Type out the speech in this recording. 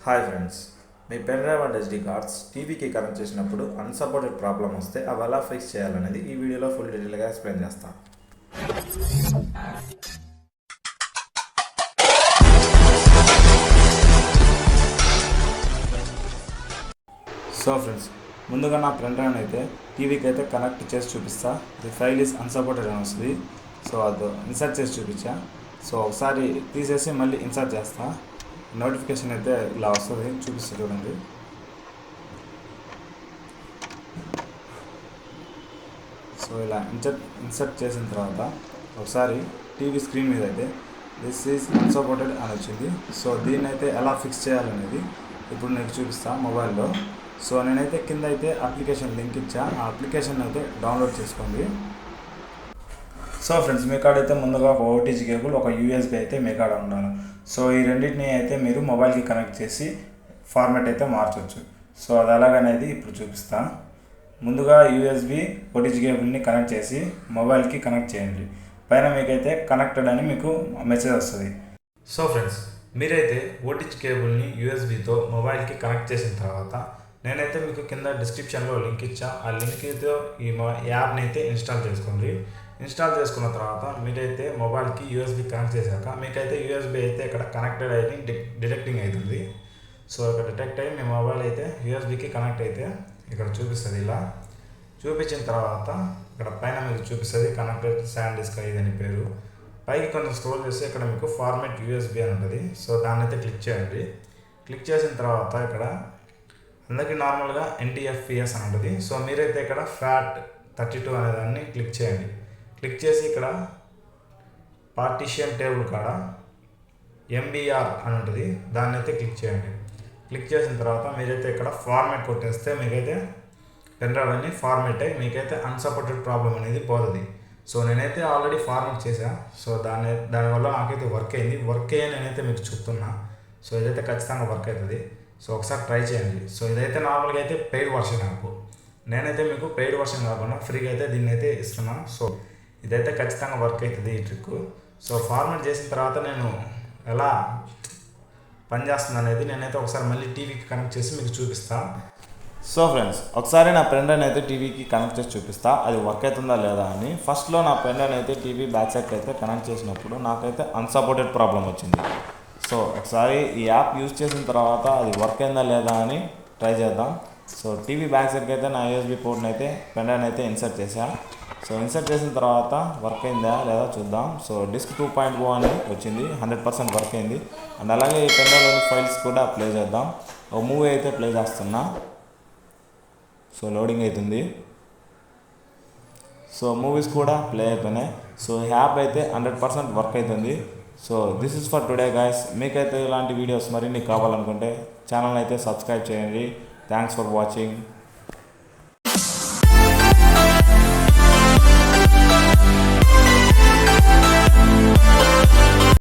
Hi friends, me pen drive and SD cards టీవీకి connect చేసినప్పుడు unsupported problem వస్తే అవి ఎలా ఫిక్స్ చేయాలనేది ఈ వీడియోలో ఫుల్ డీటెయిల్గా ఎక్స్ప్లెయిన్ చేస్తాను. సో ఫ్రెండ్స్, ముందుగా నా పెన్ డ్రైవ్ అయితే టీవీకి అయితే కనెక్ట్ చేసి చూపిస్తా. ది ఫైల్ ఈస్ అన్సపోర్టెడ్ అని వస్తుంది. సో అది ఇన్సర్ట్ చేసి చూపించా. సో ఒకసారి తీసేసి మళ్ళీ ఇన్సర్ట్ చేస్తా. నోటిఫికేషన్ అయితే ఇలా వస్తుంది, చూపిస్తా చూడండి. సో ఇలా ఇన్సర్ట్ చేసిన తర్వాత ఒకసారి టీవీ స్క్రీన్ మీద అయితే దిస్ ఈజ్ అన్సపోర్టెడ్ అని వచ్చింది. సో దీన్ని అయితే ఎలా ఫిక్స్ చేయాలనేది ఇప్పుడు నేను చూపిస్తా మొబైల్లో. సో నేనైతే కింద అయితే అప్లికేషన్ లింక్ ఇచ్చా, ఆ అప్లికేషన్ అయితే డౌన్లోడ్ చేసుకోండి. సో ఫ్రెండ్స్, మీ కాడ అయితే ముందుగా ఒక ఓటీజీ కేబుల్, ఒక యూఎస్బీ అయితే మీ కాడ ఉండాలి. సో ఈ రెండింటిని అయితే మీరు మొబైల్కి కనెక్ట్ చేసి ఫార్మాట్ అయితే మార్చవచ్చు. సో అది ఎలాగనేది ఇప్పుడు చూపిస్తా. ముందుగా యూఎస్బీ ఓటీజీ కేబుల్ని కనెక్ట్ చేసి మొబైల్కి కనెక్ట్ చేయండి. పైన మీకైతే కనెక్టెడ్ అని మీకు మెసేజ్ వస్తుంది. సో ఫ్రెండ్స్, మీరైతే ఓటీజీ కేబుల్ని యూఎస్బీతో మొబైల్కి కనెక్ట్ చేసిన తర్వాత నేనైతే మీకు కింద డిస్క్రిప్షన్లో లింక్ ఇచ్చా. ఆ లింక్తో ఈ యాప్ని అయితే ఇన్స్టాల్ చేసుకోండి. ఇన్స్టాల్ చేసుకున్న తర్వాత మీరైతే మొబైల్కి యూఎస్బీ కనెక్ట్ చేశాక మీకైతే యూఎస్బీ అయితే ఇక్కడ కనెక్టెడ్ అయ్యి డిటెక్టింగ్ అవుతుంది. సో ఇక్కడ డిటెక్ట్ అయ్యి మీ మొబైల్ అయితే యూఎస్బీకి కనెక్ట్ అయితే ఇక్కడ చూపిస్తుంది. ఇలా చూపించిన తర్వాత ఇక్కడ పైన మీకు చూపిస్తుంది కనెక్టెడ్ శాండ్ డిస్క్ అని పేరు. పైకి కొంచెం స్క్రోల్ చేస్తే ఇక్కడ మీకు ఫార్మాట్ యూఎస్బీ అని ఉంటుంది. సో దాన్ని అయితే క్లిక్ చేయండి. క్లిక్ చేసిన తర్వాత ఇక్కడ అందరికీ నార్మల్గా ఎన్టీఎఫ్పిఎస్ అని ఉంటుంది. సో మీరైతే ఇక్కడ FAT32 అనే దాన్ని క్లిక్ చేయండి. క్లిక్ చేసి ఇక్కడ పార్టీషన్ టేబుల్ కాడ MBR అని ఉంటుంది, దాన్ని అయితే క్లిక్ చేయండి. క్లిక్ చేసిన తర్వాత మీరైతే ఇక్కడ ఫార్మాట్ కొట్టేస్తే మీకైతే పెన్ డ్రైవ్ అన్ని ఫార్మాట్ అయ్యి మీకైతే అన్సపోర్టెడ్ ప్రాబ్లం అనేది పోతుంది. సో నేనైతే ఆల్రెడీ ఫార్మాట్ చేశాను. సో దానివల్ల నాకైతే వర్క్ అయ్యి నేనైతే మీకు చెప్తున్నా. సో ఇదైతే ఖచ్చితంగా వర్క్ అవుతుంది. సో ఒకసారి ట్రై చేయండి. సో ఇదైతే నార్మల్గా అయితే పెయిడ్ వర్షన్ యాప్. నేనైతే మీకు పెయిడ్ వర్షన్ కాకుండా ఫ్రీగా అయితే దీన్ని అయితే ఇస్తున్నాను. సో ఇదైతే ఖచ్చితంగా వర్క్ అవుతుంది ఈ ట్రిక్. సో ఫార్మాట్ చేసిన తర్వాత నేను ఎలా పనిచేస్తుంది అనేది నేనైతే ఒకసారి మళ్ళీ టీవీకి కనెక్ట్ చేసి మీకు చూపిస్తాను. సో ఫ్రెండ్స్, ఒకసారి నా పెన్ డ్రైవ్ అయితే టీవీకి కనెక్ట్ చేసి చూపిస్తా అది వర్క్ అవుతుందా లేదా అని. ఫస్ట్లో నా పెన్ డ్రైవ్ అయితే టీవీ బ్యాక్ సైడ్ అయితే కనెక్ట్ చేసినప్పుడు నాకైతే అన్సపోర్టెడ్ ప్రాబ్లం వచ్చింది. సో ఒకసారి ఈ యాప్ యూజ్ చేసిన తర్వాత అది వర్క్ అయిందా లేదా అని ట్రై చేద్దాం. సో టీవీ బ్యాక్ సైడ్కి అయితే నా యూఎస్బీ పోర్ట్ని అయితే పెన్ డ్రైవ్ అయితే ఇన్సర్ట్ చేశా. సో ఇన్సర్ట్ చేసిన తర్వాత వర్క్ అయిందా లేదా చూద్దాం. సో డిస్క్ 2.0 అని వచ్చింది, 100% వర్క్ అయింది. అండ్ అలాగే ఈ పెన్ డ్రైవ్లోని ఫైల్స్ కూడా ప్లే చేద్దాం. ఒక మూవీ అయితే ప్లే చేస్తున్నా. సో లోడింగ్ అవుతుంది. సో మూవీస్ కూడా ప్లే అవుతున్నాయి. సో యాప్ అయితే 100% వర్క్ అవుతుంది. So this is for today guys. మీకైతే ఇలాంటి వీడియోస్ మరిన్ని కావాలనుకుంటే ఛానల్ అయితే సబ్స్క్రైబ్ చేయండి. Thanks for watching.